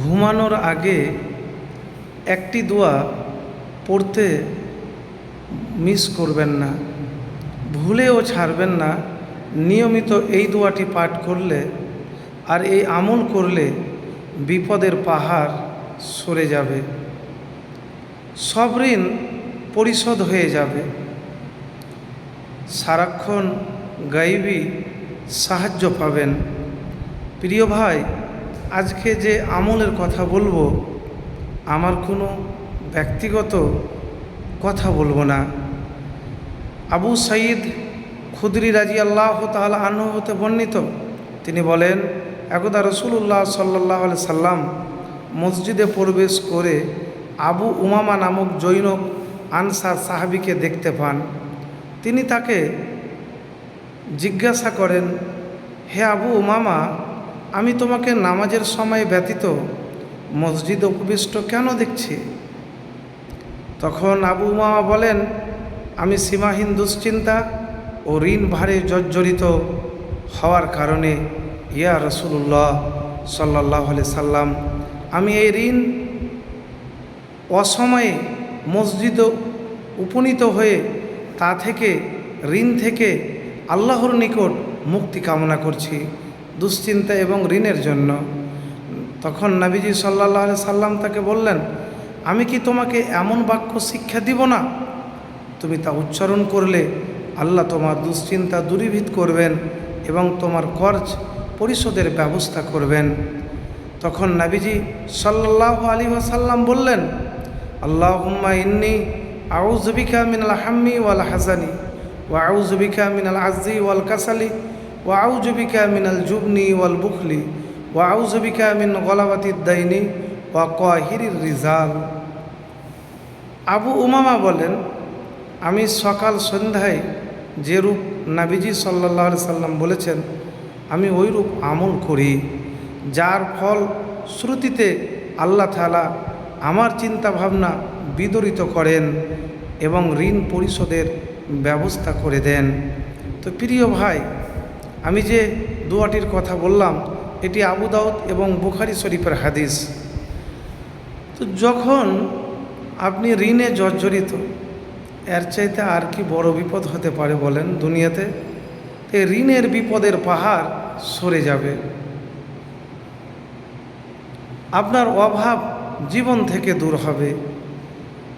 ঘুমানোর আগে একটি দোয়া পড়তে মিস করবেন না, ভুলেও ছাড়বেন না। নিয়মিত এই দোয়াটি পাঠ করলে আর এই আমল করলে বিপদের পাহাড় সরে যাবে, সব ঋণ পরিশোধ হয়ে যাবে, সারাক্ষণ গাইবী সাহায্য পাবেন। প্রিয় ভাই, আজকে যে আমলের কথা বলবো, আমার কোনো ব্যক্তিগত কথা বলবো না। আবু সাঈদ খুদরি রাদিয়াল্লাহু তাআলা আনহু হতে বর্ণিত, তিনি বলেন, একদা রাসূলুল্লাহ সাল্লাল্লাহু আলাইহি সাল্লাম মসজিদে প্রবেশ করে আবু উমামা নামক জৈনক আনসার সাহাবীকে দেখতে পান। তিনি তাকে জিজ্ঞাসা করেন, হে আবু উমামা, আমি তোমাকে নামাজের সময় ব্যতীত মসজিদে উপবিষ্ট কেন দেখছি? তখন আবু উমামা বলেন, আমি সীমাহীন দুশ্চিন্তা ও ঋণ ভারে জর্জরিত হওয়ার কারণে ইয়া রাসূলুল্লাহ সাল্লাল্লাহু আলাইহি সাল্লাম, আমি এই ঋণ অসময়ে মসজিদে উপনীত হয়ে তা থেকে ঋণ থেকে আল্লাহর নিকট মুক্তি কামনা করছি, দুশ্চিন্তা এবং ঋণের জন্য। তখন নবীজি সাল্লাল্লাহু আলাইহি সাল্লাম তাকে বললেন, আমি কি তোমাকে এমন বাক্য শিক্ষা দিব না, তুমি তা উচ্চারণ করলে আল্লাহ তোমার দুশ্চিন্তা দূরীভূত করবেন এবং তোমার কর্জ পরিশোধের ব্যবস্থা করবেন। তখন নবীজি সাল্লাল্লাহু আলাইহি ওয়াসাল্লাম বললেন, আল্লাহুম্মা ইন্নী আউযু বিকা মিনাল হাম্মি ওয়াল হাযানি ওয়া আউযু বিকা মিনাল আজজি ওয়াল কাসালি ওয়া আউযু বিকা মিনাল জুবনি ওয়াল বুখলি ওয়া আউযু বিকা মিন গলাবাতিদ দাইনি ওয়া কাহিরির রিজাল। আবু উমামা বলেন, আমি সকাল সন্ধ্যায় যে রূপ নবীজি সাল্লাল্লাহু আলাইহি সাল্লাম বলেছেন, আমি ওই রূপ আমল করি, যার ফল শ্রুতিতে আল্লাহ তাআলা আমার চিন্তা ভাবনা বিদরিত করেন এবং ঋণ পরিশোধের ব্যবস্থা করে দেন। তো প্রিয় ভাই, আমি যে দোয়াটির কথা বললাম, এটি আবু দাউদ এবং বুখারী শরীফের হাদিস। তো যখন আপনি ঋণে জর্জরিত, এর চাইতে আর কি বড় বিপদ হতে পারে বলেন দুনিয়াতে? এই ঋণের বিপদের পাহাড় সরে যাবে, আপনার অভাব জীবন থেকে দূর হবে।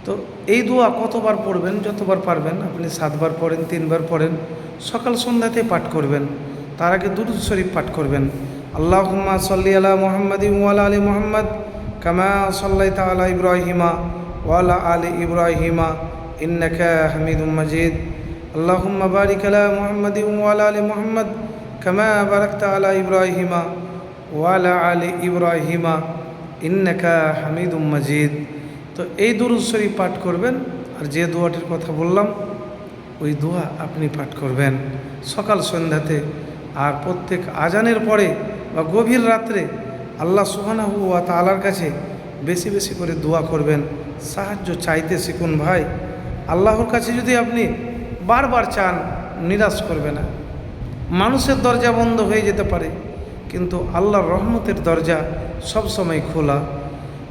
তো এই দোয়া কতবার পড়বেন? যতবার পারবেন। আপনি 7 বার পড়েন, 3 বার পড়েন, সকাল সন্ধ্যাতে পাঠ করবেন। তার আগে দুরূদ শরীফ পাঠ করবেন। আল্লাহুম্মা সাল্লি আলা মুহাম্মাদিন ওয়া আলা আলি মুহাম্মাদ কামা সাল্লাইতা আলা ইব্রাহিমা ওয়া আলা আলি ইব্রাহিমা ইন্নাকা হামিদুম মাজিদ। আল্লাহুম্মা বারিক আলা মুহাম্মাদিন ওয়া আলা আলি মুহাম্মাদ কামা বারাকতা আলা ইব্রাহিমা ওয়া আলা আলি ইব্রাহিমা ইন্নাকা হামিদুম মাজিদ। তো এই দুরূদ শরীফ পাঠ করবেন, আর যে দোয়াটির কথা বললাম ওই দোয়া আপনি পাঠ করবেন সকাল সন্ধ্যাতে। আর প্রত্যেক আজানের পরে বা গভীর রাত্রে আল্লাহ সুবহানাহু ওয়া তাআলার কাছে বেশি বেশি করে দোয়া করবেন, সাহায্য চাইতে শিখুন ভাই। আল্লাহর কাছে যদি আপনি বারবার চান, নিরাশ করবে না। মানুষের দরজা বন্ধ হয়ে যেতে পারে, কিন্তু আল্লাহর রহমতের দরজা সবসময় খোলা।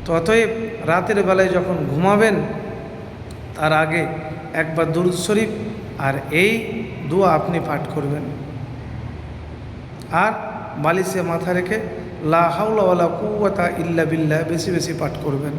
তো অতএব রাতের বেলায় যখন ঘুমাবেন, তার আগে একবার দুরূদ শরীফ আর এই দোয়া আপনি পাঠ করবেন। আর বালিশে মাথা রেখে লা হাওলা ওয়ালা কুওয়াতা ইল্লা বিল্লাহ বেশি বেশি পাঠ করবেন।